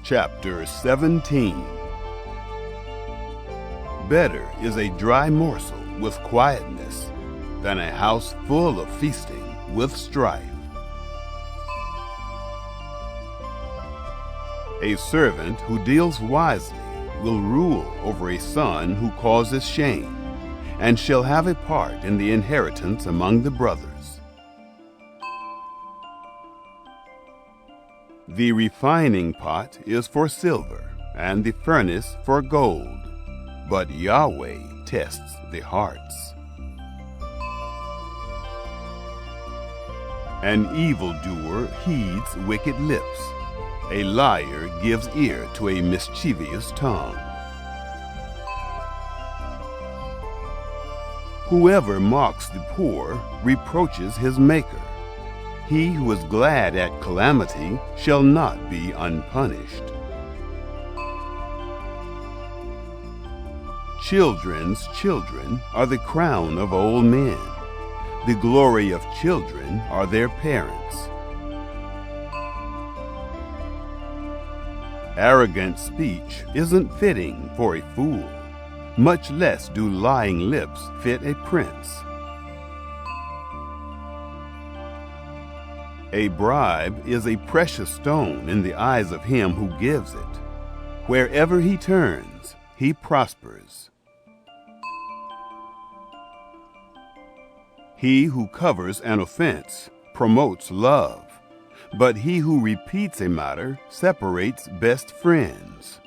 Chapter 17. Better is a dry morsel with quietness than a house full of feasting with strife. A servant who deals wisely will rule over a son who causes shame, and shall have a part in the inheritance among the brothers. The refining pot is for silver, and the furnace for gold, but Yahweh tests the hearts. An evildoer heeds wicked lips. A liar gives ear to a mischievous tongue. Whoever mocks the poor reproaches his Maker. He who is glad at calamity shall not be unpunished. Children's children are the crown of old men. The glory of children are their parents. Arrogant speech isn't fitting for a fool, much less do lying lips fit a prince. A bribe is a precious stone in the eyes of him who gives it. Wherever he turns, he prospers. He who covers an offense promotes love, but he who repeats a matter separates best friends.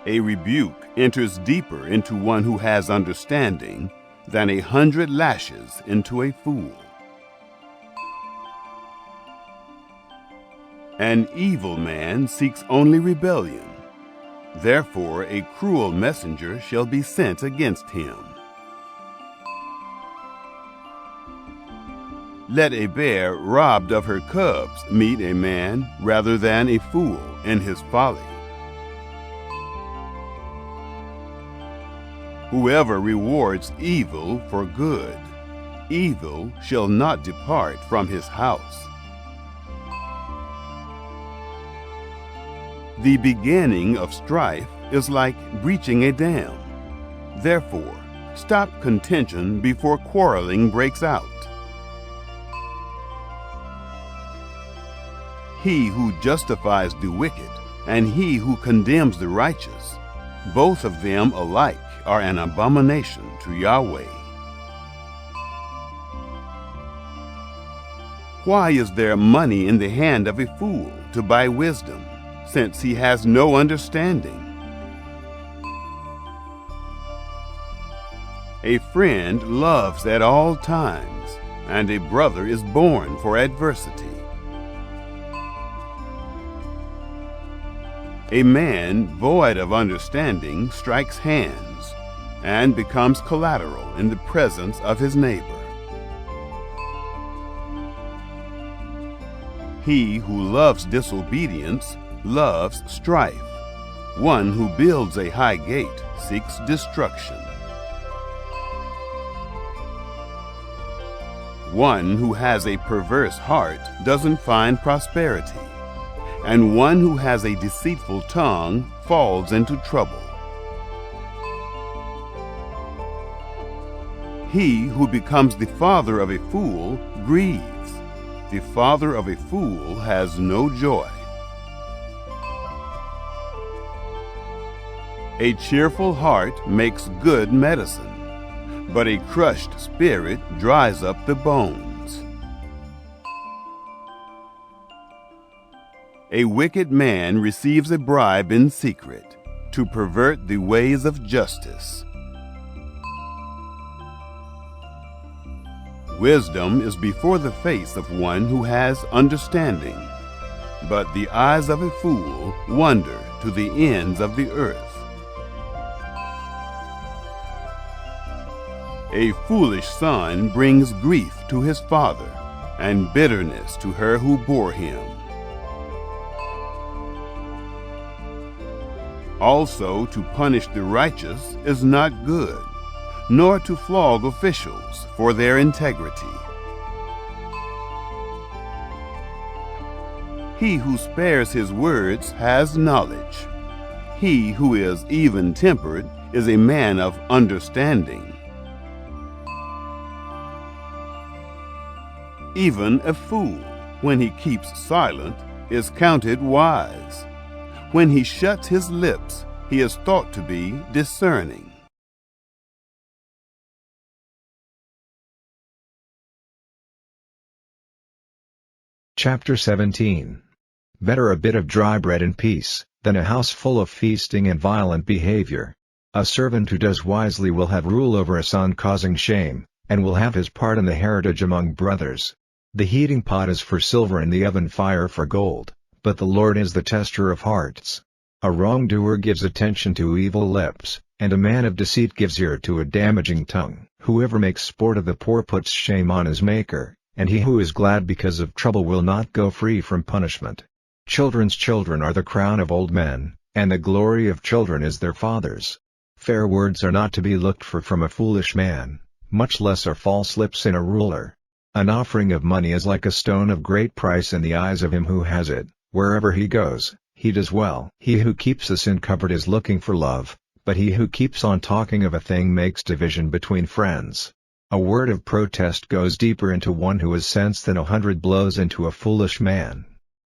A rebuke enters deeper into one who has understanding than 100 lashes into a fool. An evil man seeks only rebellion. Therefore a cruel messenger shall be sent against him. Let a bear robbed of her cubs meet a man rather than a fool in his folly. Whoever rewards evil for good, evil shall not depart from his house. The beginning of strife is like breaching a dam. Therefore, stop contention before quarreling breaks out. He who justifies the wicked and he who condemns the righteous, both of them alike are an abomination to Yahweh. Why is there money in the hand of a fool to buy wisdom, since he has no understanding? A friend loves at all times, and a brother is born for adversity. A man void of understanding strikes hands and becomes collateral in the presence of his neighbor. He who loves disobedience loves strife. One who builds a high gate seeks destruction. One who has a perverse heart doesn't find prosperity, and one who has a deceitful tongue falls into trouble. He who becomes the father of a fool grieves. The father of a fool has no joy. A cheerful heart makes good medicine, but a crushed spirit dries up the bones. A wicked man receives a bribe in secret to pervert the ways of justice. Wisdom is before the face of one who has understanding, but the eyes of a fool wander to the ends of the earth. A foolish son brings grief to his father, and bitterness to her who bore him. Also, to punish the righteous is not good, nor to flog officials for their integrity. He who spares his words has knowledge. He who is even-tempered is a man of understanding. Even a fool, when he keeps silent, is counted wise. When he shuts his lips, he is thought to be discerning. Chapter 17. Better a bit of dry bread and peace, than a house full of feasting and violent behavior. A servant who does wisely will have rule over a son causing shame, and will have his part in the heritage among brothers. The heating pot is for silver and the oven fire for gold, but the Lord is the tester of hearts. A wrongdoer gives attention to evil lips, and a man of deceit gives ear to a damaging tongue. Whoever makes sport of the poor puts shame on his maker, and he who is glad because of trouble will not go free from punishment. Children's children are the crown of old men, and the glory of children is their fathers. Fair words are not to be looked for from a foolish man, much less are false lips in a ruler. An offering of money is like a stone of great price in the eyes of him who has it. Wherever he goes, he does well. He who keeps a sin covered is looking for love, but he who keeps on talking of a thing makes division between friends. A word of protest goes deeper into one who has sense than 100 blows into a foolish man.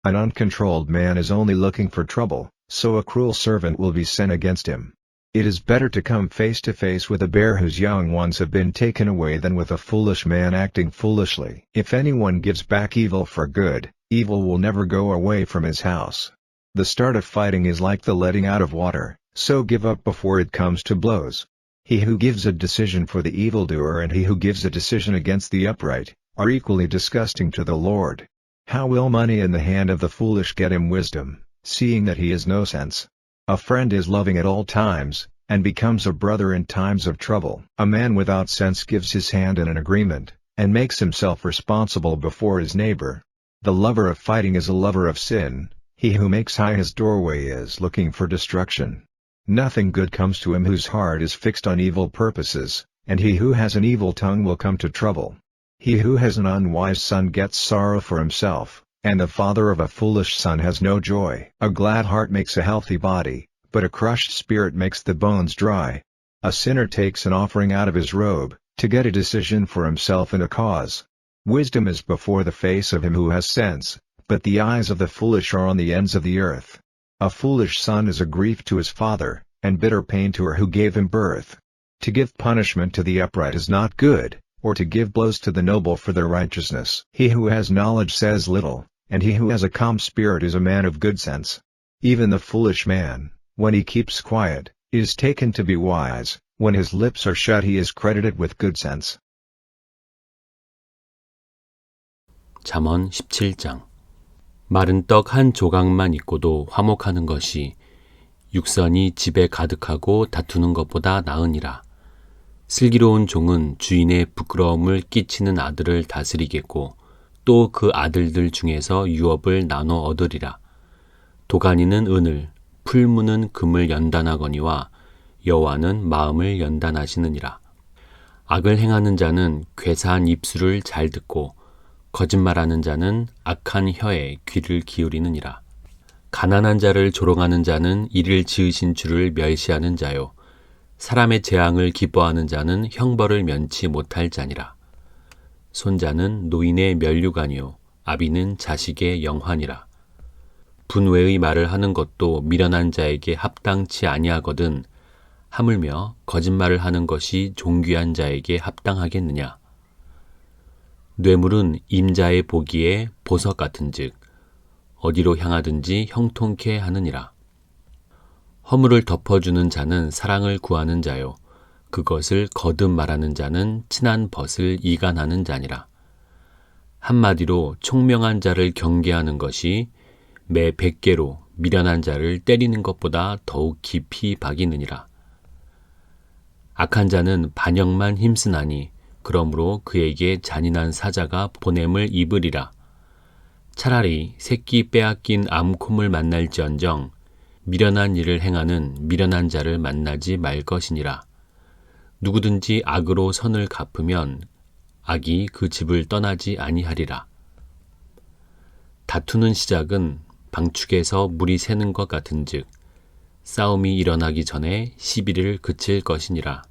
An uncontrolled man is only looking for trouble, so a cruel servant will be sent against him. It is better to come face to face with a bear whose young ones have been taken away than with a foolish man acting foolishly. If anyone gives back evil for good, evil will never go away from his house. The start of fighting is like the letting out of water, so give up before it comes to blows. He who gives a decision for the evildoer and he who gives a decision against the upright, are equally disgusting to the Lord. How will money in the hand of the foolish get him wisdom, seeing that he has no sense? A friend is loving at all times, and becomes a brother in times of trouble. A man without sense gives his hand in an agreement, and makes himself responsible before his neighbor. The lover of fighting is a lover of sin. He who makes high his doorway is looking for destruction. Nothing good comes to him whose heart is fixed on evil purposes, and he who has an evil tongue will come to trouble. He who has an unwise son gets sorrow for himself, and the father of a foolish son has no joy. A glad heart makes a healthy body, but a crushed spirit makes the bones dry. A sinner takes an offering out of his robe, to get a decision for himself in a cause. Wisdom is before the face of him who has sense, but the eyes of the foolish are on the ends of the earth. A foolish son is a grief to his father, and bitter pain to her who gave him birth. To give punishment to the upright is not good, or to give blows to the noble for their righteousness. He who has knowledge says little, and he who has a calm spirit is a man of good sense. Even the foolish man, when he keeps quiet, is taken to be wise. When his lips are shut he is credited with good sense. 잠언 17장. 마른 떡 한 조각만 있고도 화목하는 것이 육선이 집에 가득하고 다투는 것보다 나으니라. 슬기로운 종은 주인의 부끄러움을 끼치는 아들을 다스리겠고 또 그 아들들 중에서 유업을 나눠 얻으리라. 도가니는 은을, 풀무는 금을 연단하거니와 여호와는 마음을 연단하시느니라. 악을 행하는 자는 괴사한 입술을 잘 듣고 거짓말하는 자는 악한 혀에 귀를 기울이느니라. 가난한 자를 조롱하는 자는 이를 지으신 주를 멸시하는 자요. 사람의 재앙을 기뻐하는 자는 형벌을 면치 못할 자니라. 손자는 노인의 면류관이요 아비는 자식의 영환이라. 분외의 말을 하는 것도 미련한 자에게 합당치 아니하거든 하물며 거짓말을 하는 것이 존귀한 자에게 합당하겠느냐. 뇌물은 임자의 보기에 보석 같은즉 어디로 향하든지 형통케 하느니라. 허물을 덮어주는 자는 사랑을 구하는 자요 그것을 거듭 말하는 자는 친한 벗을 이간하는 자니라. 한마디로 총명한 자를 경계하는 것이 매 100개로 미련한 자를 때리는 것보다 더욱 깊이 박이느니라. 악한 자는 반역만 힘쓰나니 그러므로 그에게 잔인한 사자가 보냄을 입으리라. 차라리 새끼 빼앗긴 암콤을 만날지언정 미련한 일을 행하는 미련한 자를 만나지 말 것이니라. 누구든지 악으로 선을 갚으면 악이 그 집을 떠나지 아니하리라. 다투는 시작은 방축에서 물이 새는 것 같은즉 싸움이 일어나기 전에 시비를 그칠 것이니라.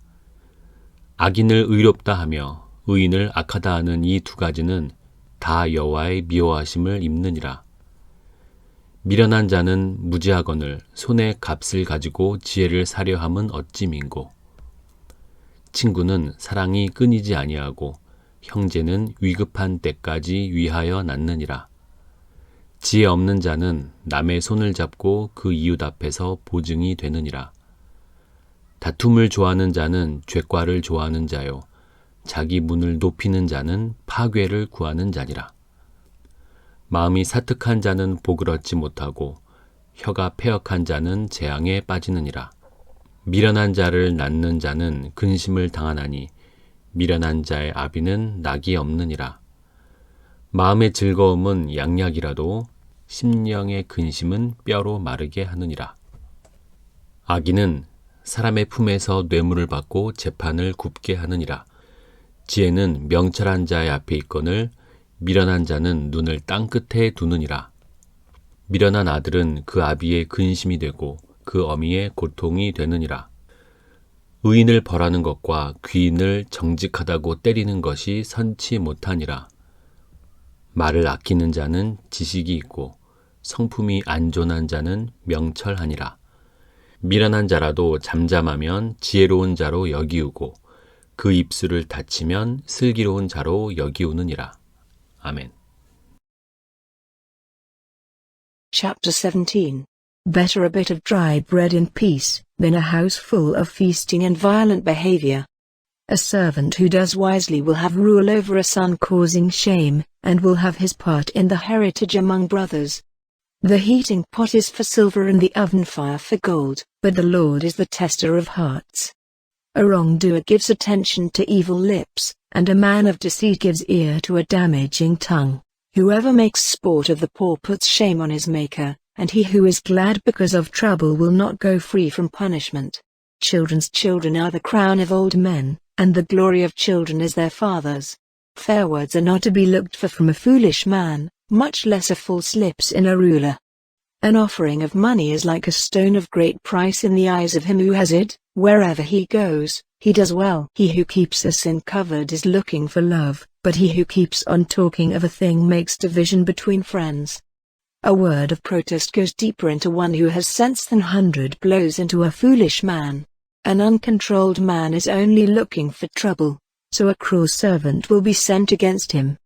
악인을 의롭다 하며 의인을 악하다 하는 이 두 가지는 다 여호와의 미워하심을 입느니라. 미련한 자는 무지하거늘 손에 값을 가지고 지혜를 사려 함은 어찌 민고. 친구는 사랑이 끊이지 아니하고 형제는 위급한 때까지 위하여 낳느니라. 지혜 없는 자는 남의 손을 잡고 그 이웃 앞에서 보증이 되느니라. 다툼을 좋아하는 자는 죄과를 좋아하는 자요 자기 문을 높이는 자는 파괴를 구하는 자니라. 마음이 사특한 자는 복을 얻지 못하고 혀가 패역한 자는 재앙에 빠지느니라. 미련한 자를 낳는 자는 근심을 당하나니 미련한 자의 아비는 낙이 없느니라. 마음의 즐거움은 양약이라도 심령의 근심은 뼈로 마르게 하느니라. 악인은 사람의 품에서 뇌물을 받고 재판을 굽게 하느니라. 지혜는 명철한 자의 앞에 있거늘 미련한 자는 눈을 땅끝에 두느니라. 미련한 아들은 그 아비의 근심이 되고 그 어미의 고통이 되느니라. 의인을 벌하는 것과 귀인을 정직하다고 때리는 것이 선치 못하니라. 말을 아끼는 자는 지식이 있고 성품이 안전한 자는 명철하니라. 미련한 자라도 잠잠하면 지혜로운 자로 여기우고 그 입술을 닫히면 슬기로운 자로 여기우느니라. 아멘. Chapter 17. Better a bit of dry bread in peace than a house full of feasting and violent behavior. A servant who does wisely will have rule over a son causing shame, and will have his part in the heritage among brothers. The heating pot is for silver and the oven fire for gold, but the Lord is the tester of hearts. A wrongdoer gives attention to evil lips, and a man of deceit gives ear to a damaging tongue. Whoever makes sport of the poor puts shame on his maker, and he who is glad because of trouble will not go free from punishment. Children's children are the crown of old men, and the glory of children is their fathers. Fair words are not to be looked for from a foolish man, much less a false lips in a ruler. An offering of money is like a stone of great price in the eyes of him who has it. Wherever he goes, he does well. He who keeps a sin covered is looking for love, but he who keeps on talking of a thing makes division between friends. A word of protest goes deeper into one who has sense than 100 blows into a foolish man. An uncontrolled man is only looking for trouble, so a cruel servant will be sent against him.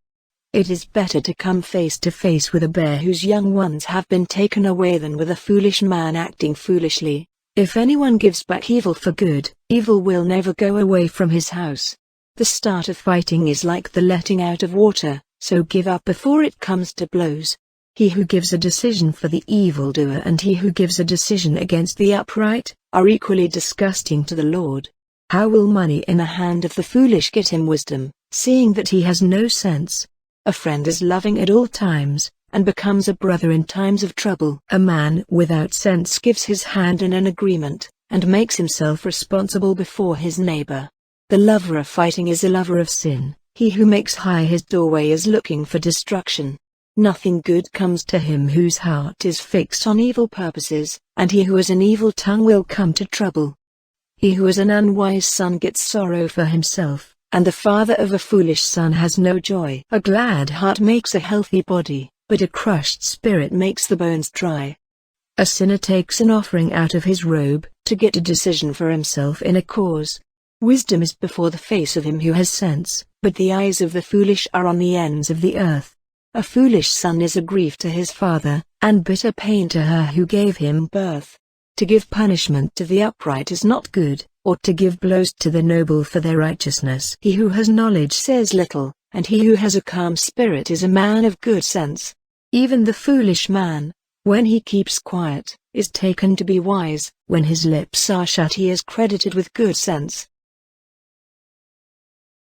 It is better to come face to face with a bear whose young ones have been taken away than with a foolish man acting foolishly. If anyone gives back evil for good, evil will never go away from his house. The start of fighting is like the letting out of water, so give up before it comes to blows. He who gives a decision for the evildoer and he who gives a decision against the upright, are equally disgusting to the Lord. How will money in the hand of the foolish get him wisdom, seeing that he has no sense? A friend is loving at all times, and becomes a brother in times of trouble. A man without sense gives his hand in an agreement, and makes himself responsible before his neighbor. The lover of fighting is a lover of sin. He who makes high his doorway is looking for destruction. Nothing good comes to him whose heart is fixed on evil purposes, and he who has an evil tongue will come to trouble. He who is an unwise son gets sorrow for himself, and the father of a foolish son has no joy. A glad heart makes a healthy body, but a crushed spirit makes the bones dry. A sinner takes an offering out of his robe, to get a decision for himself in a cause. Wisdom is before the face of him who has sense, but the eyes of the foolish are on the ends of the earth. A foolish son is a grief to his father, and bitter pain to her who gave him birth. To give punishment to the upright is not good, or to give blows to the noble for their righteousness. He who has knowledge says little, and he who has a calm spirit is a man of good sense. Even the foolish man, when he keeps quiet, is taken to be wise. When his lips are shut he is credited with good sense.